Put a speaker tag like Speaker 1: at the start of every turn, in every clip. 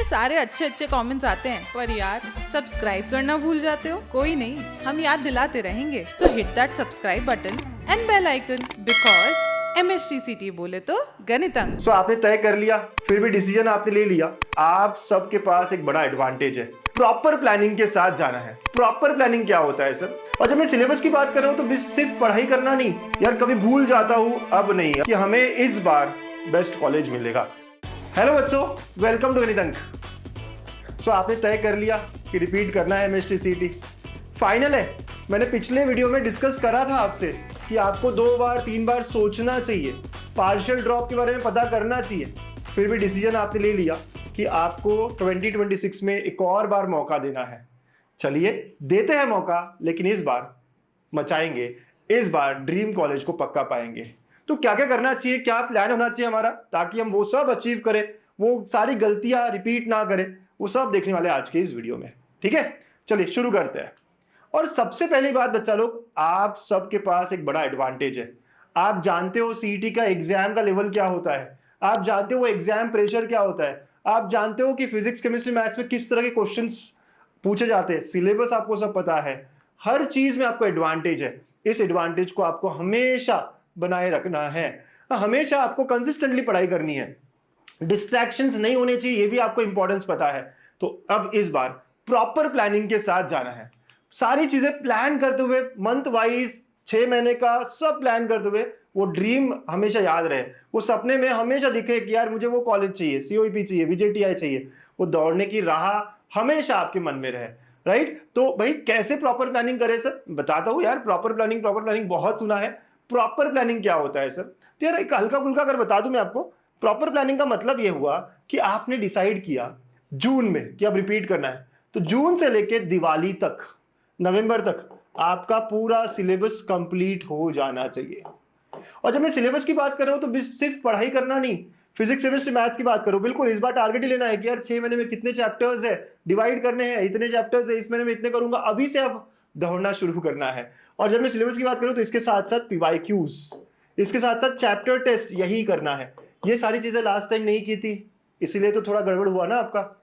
Speaker 1: सारे अच्छे अच्छे कमेंट्स आते हैं, पर यार सब्सक्राइब करना भूल जाते हो। कोई नहीं, हम याद दिलाते रहेंगे। So hit that subscribe button and bell icon, because MHTCT बोले तो गणित अंक।
Speaker 2: सो आपने तय कर लिया, फिर भी डिसीजन आपने ले लिया। आप सबके पास एक बड़ा एडवांटेज है, प्रॉपर प्लानिंग के साथ जाना है। प्रॉपर प्लानिंग क्या होता है सर? और जब मैं सिलेबस की बात कर रहा हूं तो सिर्फ पढ़ाई करना नहीं यार, कभी भूल जाता हूं अब नहीं कि हमें इस बार बेस्ट कॉलेज मिलेगा। हेलो बच्चों, वेलकम टू गणित अंक। सो आपने तय कर लिया कि रिपीट करना है MHTCT, फाइनल है। मैंने पिछले वीडियो में डिस्कस करा था आपसे कि आपको 2 बार 3 बार सोचना चाहिए, पार्शियल ड्रॉप के बारे में पता करना चाहिए। फिर भी डिसीजन आपने ले लिया कि आपको 2026 में एक और बार मौका देना है। चलिए देते हैं मौका, लेकिन इस बार मचाएंगे, इस बार ड्रीम कॉलेज को पक्का पाएंगे। तो क्या क्या करना चाहिए, क्या प्लान होना चाहिए हमारा, ताकि हम वो सब अचीव करें, वो सारी गलतियां रिपीट ना करें, वो सब देखने वाले आज के इस वीडियो में। ठीक है, चलिए शुरू करते हैं। और सबसे पहली बात बच्चा लोग, आप सबके पास एक बड़ा एडवांटेज है। आप जानते हो सीईटी का एग्जाम का लेवल क्या होता है, आप जानते हो वो एग्जाम प्रेशर क्या होता है, आप जानते हो कि फिजिक्स केमिस्ट्री मैथ्स में किस तरह के क्वेश्चंस पूछे जाते हैं, सिलेबस आपको सब पता है, हर चीज में आपको एडवांटेज है। इस एडवांटेज को आपको हमेशा बनाए रखना है, हमेशा आपको कंसिस्टेंटली पढ़ाई करनी है, डिस्ट्रैक्शंस नहीं होने चाहिए, ये भी आपको इंपॉर्टेंस पता है। तो अब इस बार प्रॉपर प्लानिंग के साथ जाना है, सारी चीजें प्लान करते हुए, मंथ वाइज 6 महीने का सब प्लान करते हुए, वो ड्रीम हमेशा याद रहे, वो सपने में हमेशा दिखे कि यार मुझे वो कॉलेज चाहिए, COEP चाहिए, VJTI चाहिए, वो दौड़ने की राह हमेशा आपके मन में रहे। राइट? तो भाई कैसे प्रॉपर प्लानिंग करें सर? बताता हूं यार। प्रॉपर प्लानिंग बहुत सुना है। प्रॉपर प्लानिंग क्या होता है सर? तो यार एक हल्का फुल्का अगर बता दूं मैं आपको, प्रॉपर प्लानिंग का मतलब ये हुआ कि आपने डिसाइड किया जून में कि अब रिपीट करना है, तो जून से लेके दिवाली तक, नवंबर तक आपका पूरा सिलेबस कंप्लीट हो जाना चाहिए। और जब मैं सिलेबस की बात कर रहा हूं तो सिर्फ पढ़ाई करना नहीं, फिजिक्स केमिस्ट्री मैथ्स की बात करूं, बिल्कुल इस बार टारगेट ही लेना है कि यार 6 महीने में कितने चैप्टर्स है, डिवाइड करने हैं, इतने चैप्टर्स है, इस महीने में इतने करूंगा, अभी से अब दौड़ना शुरू करना है। और जब मैं सिलेबस की बात करूं तो इसके साथ साथ PYQs, इसके साथ साथ चैप्टर टेस्ट, यही करना है। ये सारी चीजें लास्ट टाइम नहीं की थी, इसीलिए तो थोड़ा गड़बड़ हुआ ना आपका।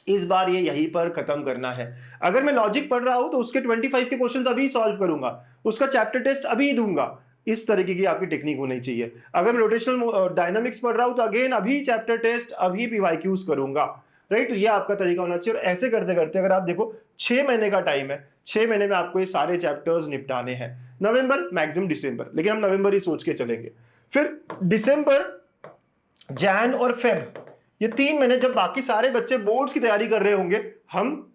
Speaker 2: इस बार ये यहीं पर खत्म करना है। अगर मैं लॉजिक पढ़ रहा हूं तो उसके 25 के क्वेश्चंस अभी सॉल्व करूंगा, उसका चैप्टर टेस्ट अभी दूंगा। इस तरीके की आपकी टेक्निक होनी चाहिए। अगर मैं रोटेशनल डायनामिक्स पढ़ रहा हूं तो अगेन अभी चैप्टर टेस्ट, अभी PYQs करूंगा। राइट? तो ये आपका तरीका होना चाहिए। और ऐसे करते करते अगर आप देखो 6 महीने का टाइम है, 6 महीने में आपको ये सारे चैप्टर्स निपटाने हैं। नवंबर मैक्सिमम दिसंबर, लेकिन हम नवंबर ही सोच के चलेंगे। फिर दिसंबर, जैन और फेब, ये 3 महीने जब बाकी सारे बच्चे बोर्ड्स की तैयारी कर रहे होंगे, हम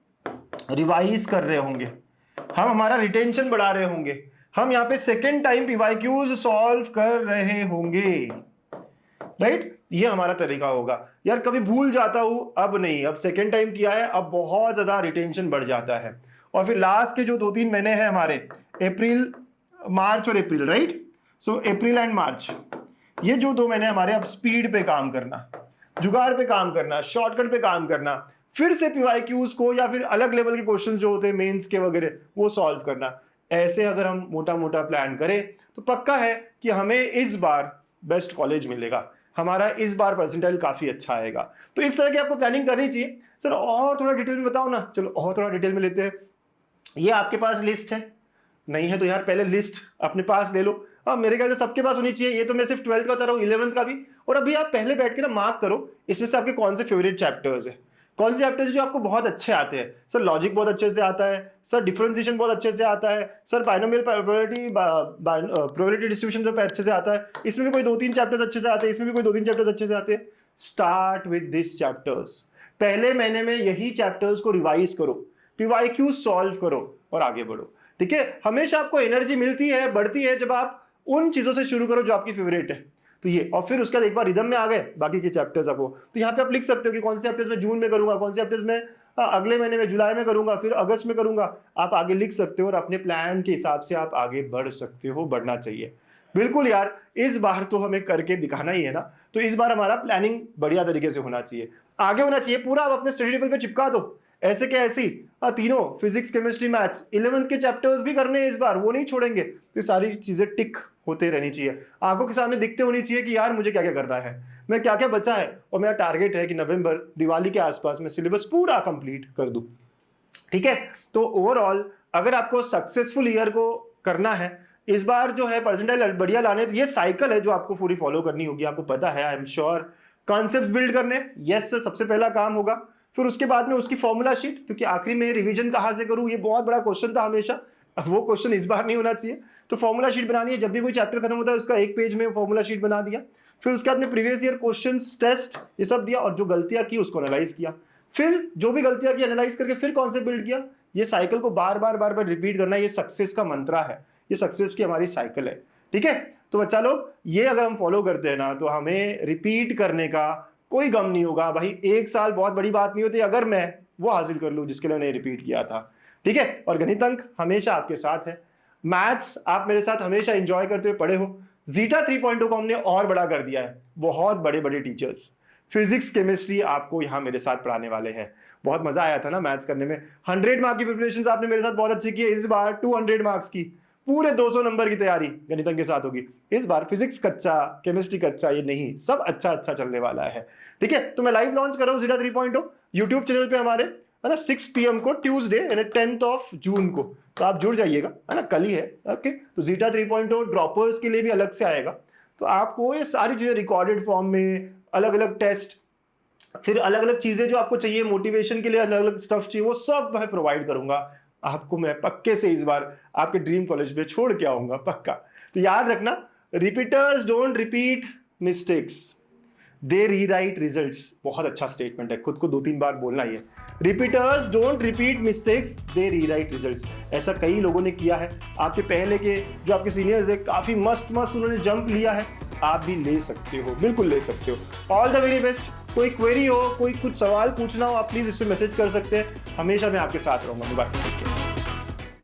Speaker 2: रिवाइज कर रहे होंगे, हम हमारा रिटेंशन बढ़ा रहे होंगे, हम यहाँ पे सेकेंड टाइम PYQs सॉल्व कर रहे होंगे। राइट? ये हमारा तरीका होगा। यार कभी भूल जाता हूं, अब नहीं, अब सेकेंड टाइम किया है, अब बहुत ज्यादा रिटेंशन बढ़ जाता है। और फिर लास्ट के जो 2-3 महीने हैं हमारे, अप्रैल, मार्च और अप्रैल, राइट? सो अप्रैल एंड मार्च, ये जो 2 महीने हमारे, अब स्पीड पे काम करना, जुगाड़ पे काम करना, शॉर्टकट पे काम करना, फिर से PYQs को या फिर अलग लेवल के क्वेश्चंस जो होते हैं मेंस के वगैरह, वो सॉल्व करना। ऐसे अगर हम मोटा मोटा प्लान करें तो पक्का है कि हमें इस बार बेस्ट कॉलेज मिलेगा, हमारा इस बार परसेंटाइल काफी अच्छा आएगा। तो इस तरह की आपको प्लानिंग करनी चाहिए। सर और थोड़ा डिटेल में बताओ ना। चलो और थोड़ा डिटेल में लेते हैं। ये आपके पास लिस्ट है? नहीं है तो यार पहले लिस्ट अपने पास ले लो। अब मेरे ख्याल से सबके पास होनी चाहिए। ये तो मैं सिर्फ 12th का बता रहा हूँ, 11th का भी। और अभी आप पहले बैठ के ना मार्क करो, इसमें से आपके कौन से फेवरेट चैप्टर्स है, कौन से चैप्टर्स जो आपको बहुत अच्छे आते हैं। सर लॉजिक बहुत अच्छे से आता है, सर डिफरेंशिएशन बहुत अच्छे से आता है, सर बाइनोमियल प्रोबेबिलिटी डिस्ट्रीब्यूशन जो अच्छे से आता है, इसमें भी कोई 2-3 चैप्टर्स अच्छे से आते हैं, इसमें भी कोई 2-3 चैप्टर्स अच्छे से आते हैं। Start with this chapters. पहले महीने में यही चैप्टर्स को रिवाइज करो, PYQ सॉल्व करो और आगे बढ़ो। ठीक है? हमेशा आपको एनर्जी मिलती है, बढ़ती है, जब आप उन चीजों से शुरू करो जो आपकी फेवरेट है। तो ये, और फिर उसके बाद एक बार रिदम में आ गए बाकी के चैप्टर्स आपको, तो यहाँ पे आप लिख सकते हो कि कौन से चैप्टर्स में जून में करूंगा, कौन से चैप्टर्स में अगले महीने में जुलाई में करूंगा, फिर अगस्त में करूंगा। आप आगे लिख सकते हो और अपने प्लान के हिसाब से आप आगे बढ़ सकते हो, बढ़ना चाहिए। बिल्कुल यार, इस बार तो हमें करके दिखाना ही है ना। तो इस बार हमारा प्लानिंग बढ़िया तरीके से होना चाहिए, आगे होना चाहिए पूरा। आप अपने स्टडी टेबल पे चिपका दो, ऐसे क्या ऐसी तीनों, फिजिक्स केमिस्ट्री मैथ्स, 11th के चैप्टर्स भी करने हैं इस बार, वो नहीं छोड़ेंगे। तो सारी चीजें टिक होते रहनी चाहिए, आंखों के सामने दिखते होनी चाहिए कि यार मुझे क्या क्या करना है। मैं क्या क्या बचा है, और मेरा टारगेट है कि नवंबर दिवाली के आसपास मैं सिलेबस पूरा कंप्लीट कर दूं। ठीक है, तो ओवरऑल अगर आपको सक्सेसफुल ईयर को करना है, इस बार जो है परसेंटाइल बढ़िया लाने, ये साइकिल है जो आपको पूरी फॉलो करनी होगी, आपको पता है, I am sure. Concepts build करने, यस सर, सबसे पहला काम होगा। फिर उसके बाद में उसकी फॉर्मूला शीट, क्योंकि आखिरी में रिवीजन कहाँ से करूँ, ये बहुत बड़ा क्वेश्चन था हमेशा, वो क्वेश्चन इस बार नहीं होना चाहिए। तो फॉर्मूला शीट बनानी है, जब भी कोई चैप्टर खत्म होता है उसका एक पेज में फॉर्मूला शीट बना दिया। फिर उसके बाद में प्रीवियस ईयर क्वेश्चंस, टेस्ट, ये सब दिया, और जो गलतियां की उसको एनालाइज किया। फिर जो भी गलतियां की एनालाइज करके फिर कॉन्सेप्ट बिल्ड किया। ये साइकिल को बार बार रिपीट करना, ये सक्सेस का मंत्रा है, ये सक्सेस की हमारी साइकिल है। ठीक है, तो बच्चा लोग, ये अगर हम फॉलो करते हैं ना, तो हमें रिपीट करने का कोई गम नहीं होगा। भाई 1 साल बहुत बड़ी बात नहीं होती अगर मैं वो हासिल कर लूं जिसके लिए मैंने रिपीट किया था। ठीक है, और गणित अंक हमेशा आपके साथ है। मैथ्स आप मेरे साथ हमेशा एंजॉय करते हुए पढ़े हो। जीटा 3.0 को हमने और बड़ा कर दिया है, बहुत बड़े बड़े टीचर्स, फिजिक्स केमिस्ट्री आपको यहाँ मेरे साथ पढ़ाने वाले हैं। बहुत मजा आया था ना मैथ्स करने में। 100 मार्क की प्रिपरेशन आपने मेरे साथ बहुत अच्छी की है। इस बार 200 मार्क्स की पूरे 200 नंबर की तैयारी गणित अंक के साथ होगी। इस बार फिजिक्स कच्चा, केमिस्ट्री कच्चा, ये नहीं, सब अच्छा अच्छा चलने वाला है। ठीक है, तो मैं लाइव लॉन्च कर रहा हूँ जीटा 3.0 यूट्यूब चैनल पे हमारे, है ना, 6 PM को ट्यूसडे यानी 10 जून को। तो आप जुड़ जाइएगा, है ना, कल ही है। ओके, तो जीटा 3.0 ड्रॉपर्स के लिए भी अलग से आएगा। तो आपको ये सारी चीजें रिकॉर्डेड फॉर्म में, अलग अलग टेस्ट, फिर अलग अलग चीजें जो आपको चाहिए मोटिवेशन के लिए, अलग अलग स्टफ चाहिए, वो सब मैं प्रोवाइड करूंगा आपको। मैं पक्के से इस बार आपके ड्रीम कॉलेज में छोड़ के आऊंगा, पक्का। तो याद रखना, repeaters don't repeat mistakes, they rewrite results. बहुत अच्छा स्टेटमेंट है, खुद को 2-3 बार बोलना ही है। Repeaters don't repeat mistakes, they rewrite results. ऐसा कई लोगों ने किया है। आपके पहले के जो आपके सीनियर्स है, काफी मस्त उन्होंने जंप लिया है, आप भी ले सकते हो, बिल्कुल ले सकते हो। All the very best. कोई क्वेरी हो, कोई कुछ सवाल पूछना हो, आप प्लीज इस पर मैसेज कर सकते हैं। हमेशा मैं आपके साथ रहूंगा। बाय।